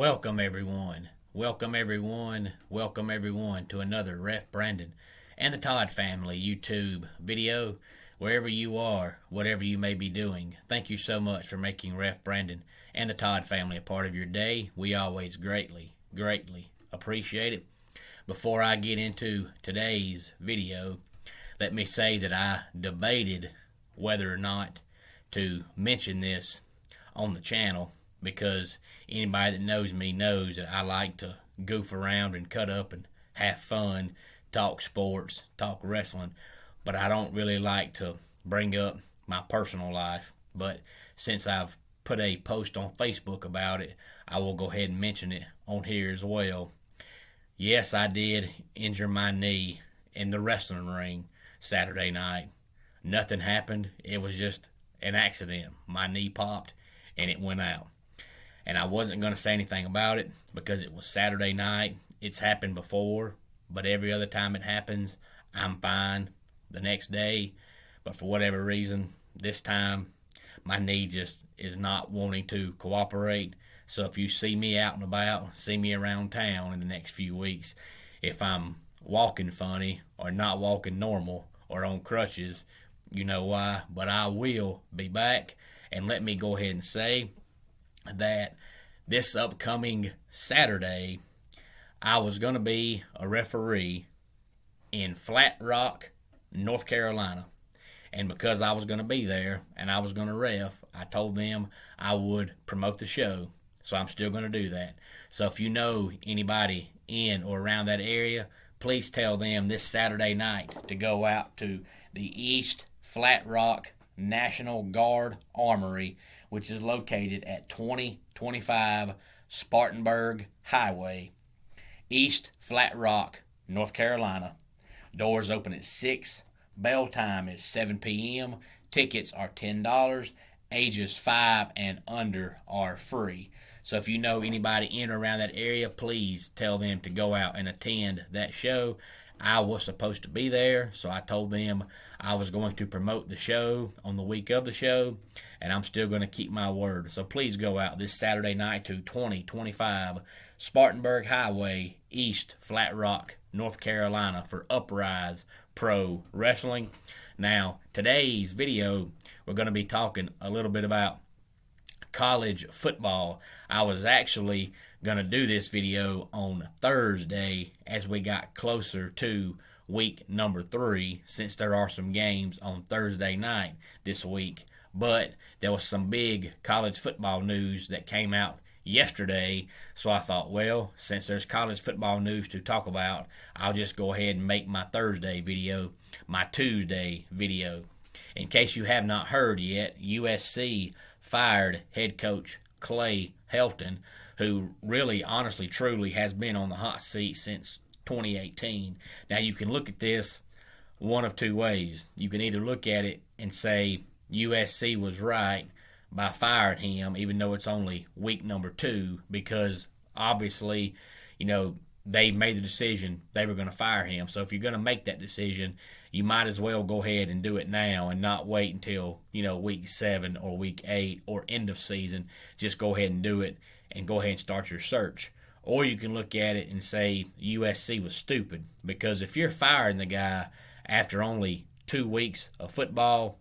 Welcome everyone. Welcome everyone. Welcome everyone to another Ref Brandon and the Todd family YouTube video. Wherever you are, whatever you may be doing, thank you so much for making Ref Brandon and the Todd family a part of your day. We always greatly appreciate it. Before I get into today's video, let me say that I debated whether or not to mention this on the channel, because anybody that knows me knows that I like to goof around and cut up and have fun, talk sports, talk wrestling, but I don't really like to bring up my personal life. But since I've put a post on Facebook about it, I will go ahead and mention it on here as well. Yes, I did injure my knee in the wrestling ring Saturday night. Nothing happened. It was just an accident. My knee popped and it went out. And I wasn't going to say anything about it because it was Saturday night. It's happened before, but every other time it happens, I'm fine the next day. But for whatever reason, this time, my knee just is not wanting to cooperate. So if you see me out and about, see me around town in the next few weeks, if I'm walking funny or not walking normal or on crutches, you know why. But I will be back. And let me go ahead and say that this upcoming Saturday, I was going to be a referee in Flat Rock, North Carolina. And because I was going to be there and I was going to ref, I told them I would promote the show. So I'm still going to do that. So if you know anybody in or around that area, please tell them this Saturday night to go out to the East Flat Rock National Guard Armory, which is located at 2025 Spartanburg Highway, East Flat Rock, North Carolina. Doors open at 6. Bell time is 7 p.m. Tickets are $10. Ages 5 and under are free. So if you know anybody in or around that area, please tell them to go out and attend that show. I was supposed to be there, so I told them I was going to promote the show on the week of the show, and I'm still going to keep my word. So please go out this Saturday night to 2025 Spartanburg Highway, East Flat Rock, North Carolina for Uprise Pro Wrestling. Now, today's video, we're going to be talking a little bit about college football. I was actually going to do this video on Thursday as we got closer to week number 3, since there are some games on Thursday night this week. But there was some big college football news that came out yesterday, so I thought, well, since there's college football news to talk about, I'll just go ahead and make my Thursday video my Tuesday video. In case you have not heard yet, USC fired head coach Clay Helton, who really, honestly, truly has been on the hot seat since 2018. Now, you can look at this one of two ways. You can either look at it and say USC was right by firing him, even though it's only week number 2, because obviously, they made the decision they were going to fire him. So if you're going to make that decision, you might as well go ahead and do it now and not wait until, week 7 or week 8 or end of season. Just go ahead and do it and go ahead and start your search. Or you can look at it and say USC was stupid, because if you're firing the guy after only 2 weeks of football,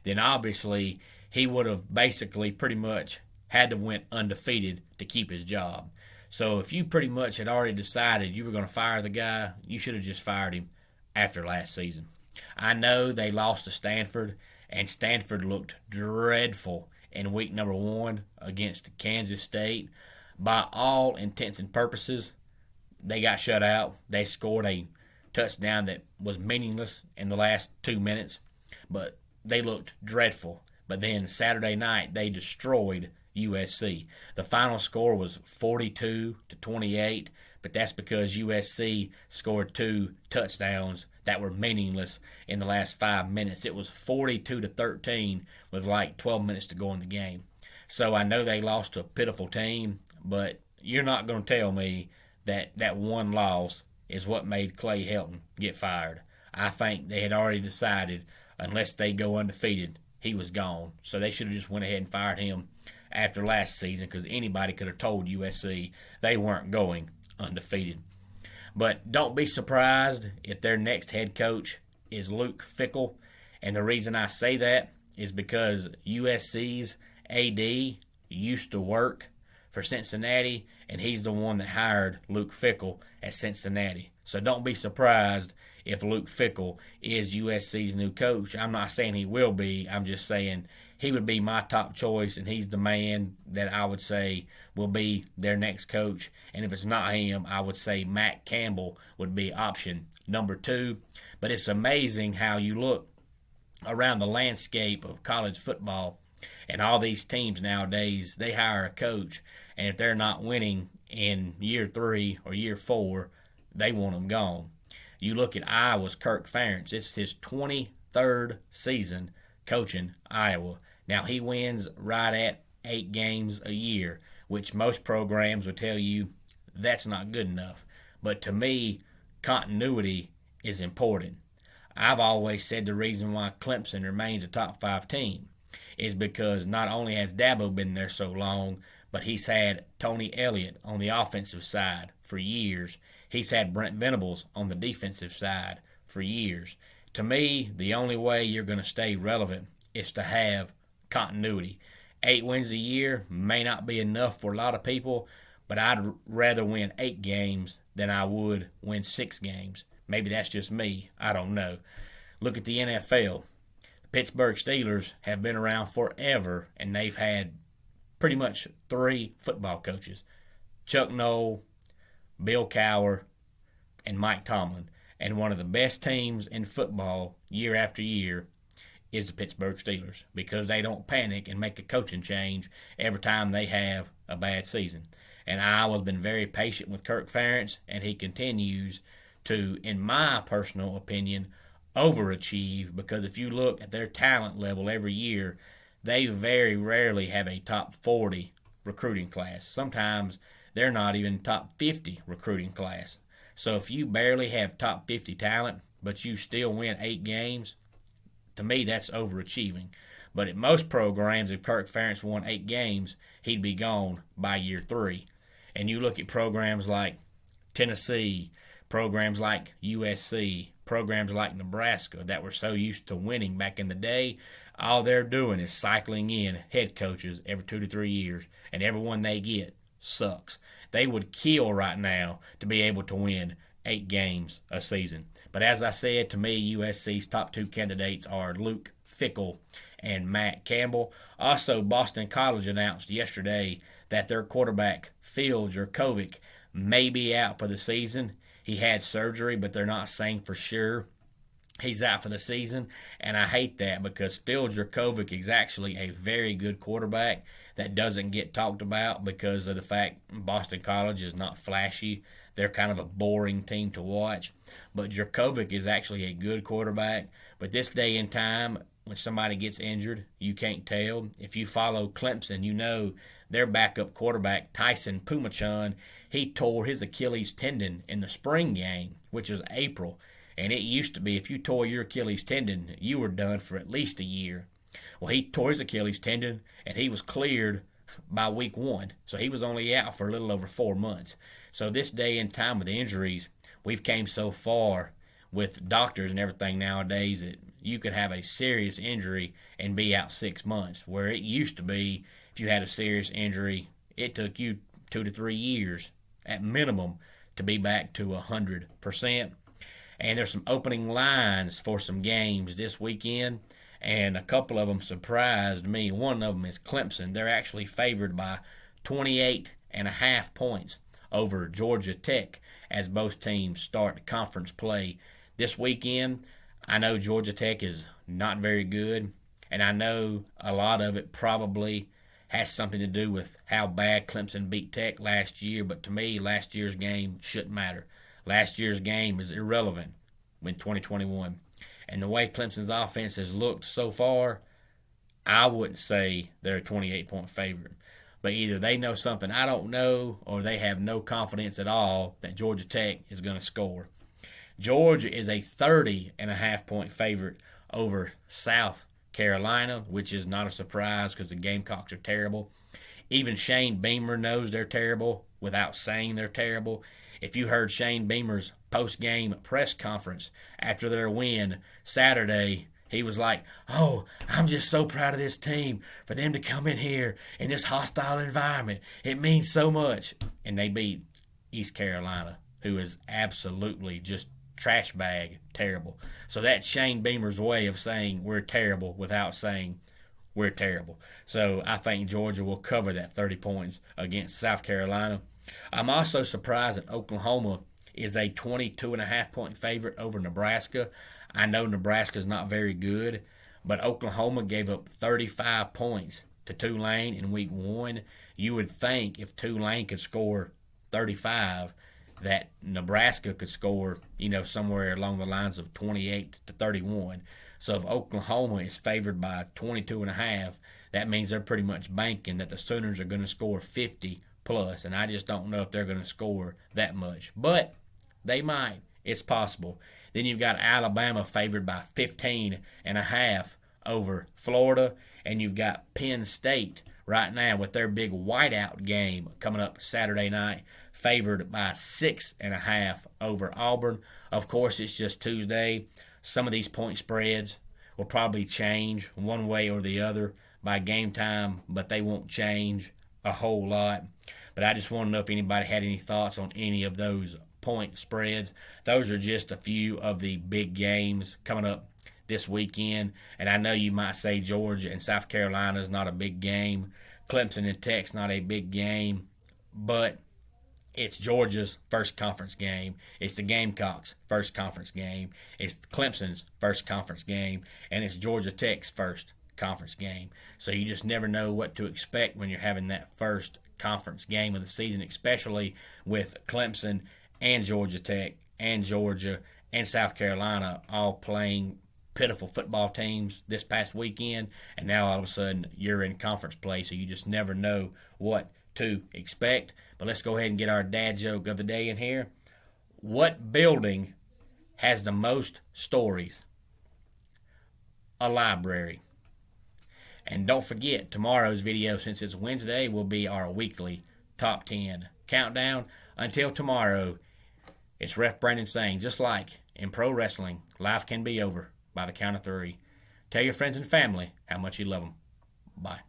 then obviously he would have basically pretty much had to went undefeated to keep his job. So if you pretty much had already decided you were going to fire the guy, you should have just fired him after last season. I know they lost to Stanford, and Stanford looked dreadful in week number 1 against Kansas State. By all intents and purposes, they got shut out. They scored a touchdown that was meaningless in the last 2 minutes, but they looked dreadful. But then Saturday night, they destroyed USC. The final score was 42-28, but that's because USC scored 2 touchdowns that were meaningless in the last 5 minutes. It was 42-13 with like 12 minutes to go in the game. So I know they lost to a pitiful team, but you're not going to tell me that that one loss is what made Clay Helton get fired. I think they had already decided unless they go undefeated, he was gone. So they should have just went ahead and fired him after last season, because anybody could have told USC they weren't going undefeated. But don't be surprised if their next head coach is Luke Fickell. And the reason I say that is because USC's AD used to work for Cincinnati, and he's the one that hired Luke Fickell at Cincinnati. So don't be surprised if Luke Fickell is USC's new coach. I'm not saying he will be. I'm just saying he would be my top choice, and he's the man that I would say will be their next coach. And if it's not him, I would say Matt Campbell would be option number 2. But it's amazing how you look around the landscape of college football, and all these teams nowadays, they hire a coach, and if they're not winning in year 3 or year 4, they want them gone. You look at Iowa's Kirk Ferentz. It's his 23rd season coaching Iowa. Now, he wins right at 8 games a year, which most programs would tell you that's not good enough. But to me, continuity is important. I've always said the reason why Clemson remains a top 5 team is because not only has Dabo been there so long, but he's had Tony Elliott on the offensive side for years. He's had Brent Venables on the defensive side for years. To me, the only way you're going to stay relevant is to have continuity. 8 wins a year may not be enough for a lot of people, but I'd rather win 8 games than I would win 6 games. Maybe that's just me. I don't know. Look at the NFL. The Pittsburgh Steelers have been around forever, and they've had pretty much 3 football coaches: Chuck Noll, Bill Cowher, and Mike Tomlin. And one of the best teams in football year after year is the Pittsburgh Steelers, because they don't panic and make a coaching change every time they have a bad season. And Iowa's been very patient with Kirk Ferentz, and he continues to, in my personal opinion, overachieve, because if you look at their talent level every year, they very rarely have a top 40 recruiting class. Sometimes they're not even top 50 recruiting class. So if you barely have top 50 talent, but you still win 8 games, to me that's overachieving. But at most programs, if Kirk Ferentz won 8 games, he'd be gone by year 3. And you look at programs like Tennessee, programs like USC, programs like Nebraska that were so used to winning back in the day, all they're doing is cycling in head coaches every 2 to 3 years, and everyone they get sucks. They would kill right now to be able to win 8 games a season. But as I said, to me, USC's top 2 candidates are Luke Fickell and Matt Campbell. Also, Boston College announced yesterday that their quarterback, Phil Jurkovec, may be out for the season. He had surgery, but they're not saying for sure he's out for the season. And I hate that, because Phil Jurkovec is actually a very good quarterback that doesn't get talked about because of the fact Boston College is not flashy. They're kind of a boring team to watch. But Jurkovec is actually a good quarterback. But this day and time, when somebody gets injured, you can't tell. If you follow Clemson, you know their backup quarterback, Tyson Pumachon, he tore his Achilles tendon in the spring game, which was April. And it used to be if you tore your Achilles tendon, you were done for at least a year. Well, he tore his Achilles tendon, and he was cleared by week 1. So he was only out for a little over 4 months. So this day and time with injuries, we've came so far with doctors and everything nowadays that you could have a serious injury and be out 6 months, where it used to be if you had a serious injury, it took you 2 to 3 years at minimum to be back to 100%. And there's some opening lines for some games this weekend, and a couple of them surprised me. One of them is Clemson. They're actually favored by 28.5 points over Georgia Tech as both teams start conference play this weekend. I know Georgia Tech is not very good, and I know a lot of it probably has something to do with how bad Clemson beat Tech last year, but to me, last year's game shouldn't matter. Last year's game is irrelevant in 2021. And the way Clemson's offense has looked so far, I wouldn't say they're a 28-point favorite. But either they know something I don't know, or they have no confidence at all that Georgia Tech is going to score. Georgia is a 30.5-point favorite over South Carolina, which is not a surprise because the Gamecocks are terrible. Even Shane Beamer knows they're terrible without saying they're terrible. If you heard Shane Beamer's post-game press conference after their win Saturday, he was like, "Oh, I'm just so proud of this team for them to come in here in this hostile environment. It means so much." And they beat East Carolina, who is absolutely just trash bag terrible. So that's Shane Beamer's way of saying we're terrible without saying we're terrible. So I think Georgia will cover that 30 points against South Carolina. I'm also surprised that Oklahoma is a 22.5-point favorite over Nebraska. I know Nebraska's not very good, but Oklahoma gave up 35 points to Tulane in week 1. You would think if Tulane could score 35, that Nebraska could score, somewhere along the lines of 28 to 31. So if Oklahoma is favored by 22.5, that means they're pretty much banking that the Sooners are going to score 50 plus, and I just don't know if they're going to score that much. But they might. It's possible. Then you've got Alabama favored by 15.5 over Florida, and you've got Penn State right now with their big whiteout game coming up Saturday night, favored by 6.5 over Auburn. Of course, it's just Tuesday. Some of these point spreads will probably change one way or the other by game time, but they won't change a whole lot. But I just want to know if anybody had any thoughts on any of those point spreads. Those are just a few of the big games coming up this weekend. And I know you might say Georgia and South Carolina is not a big game. Clemson and Tech's not a big game. But it's Georgia's first conference game. It's the Gamecocks' first conference game. It's Clemson's first conference game. And it's Georgia Tech's first conference game. So you just never know what to expect when you're having that first conference game of the season, especially with Clemson and Georgia Tech and Georgia and South Carolina all playing pitiful football teams this past weekend, and now all of a sudden you're in conference play, so you just never know what to expect. But let's go ahead and get our dad joke of the day in here. What building has the most stories? A library. And don't forget, tomorrow's video, since it's Wednesday, will be our weekly top 10 countdown. Until tomorrow, it's Ref Brandon saying, just like in pro wrestling, life can be over by the count of 3. Tell your friends and family how much you love them. Bye.